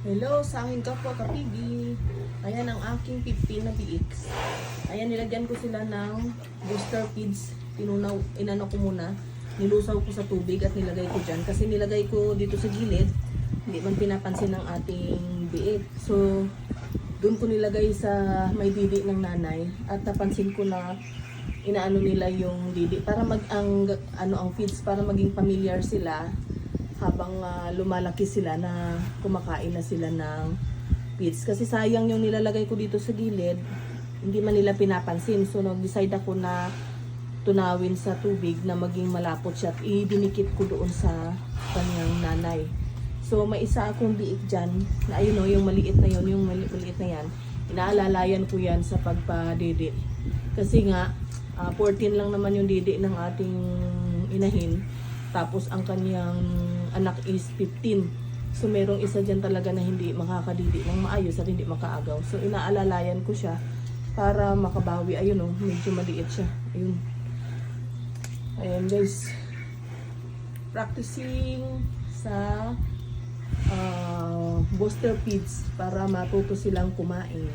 Hello sa aking kapwa kapibi. Ayan ang aking 15 na BX. Ayan, nilagyan ko sila ng booster feeds. Inano ko muna. Nilusaw ko sa tubig at nilagay ko dyan. Kasi nilagay ko dito sa gilid. Hindi man pinapansin ng ating BX. So, doon ko nilagay sa may didi ng nanay. At napansin ko na inaano nila yung didi para ang feeds para maging familiar sila habang lumalaki sila na kumakain na sila ng feeds. Kasi sayang yung nilalagay ko dito sa gilid, hindi man nila pinapansin. So nag-decide ako na tunawin sa tubig na maging malapot siya at idinikit ko doon sa kanyang nanay. So may isa akong biik dyan na ayun o, yung maliit na yun, yung maliit na yan, inaalalayan ko yan sa pagpadidi. Kasi nga 14 lang naman yung didi ng ating inahin. Tapos ang kanyang anak is 15. So merong isa dyan talaga na hindi makakadidi ng maayos at hindi makaagaw. So inaalalayan ko siya para makabawi. Ayun o, medyo maliit siya. Ayun. Ayan guys. Practicing sa booster feeds para matuto silang kumain.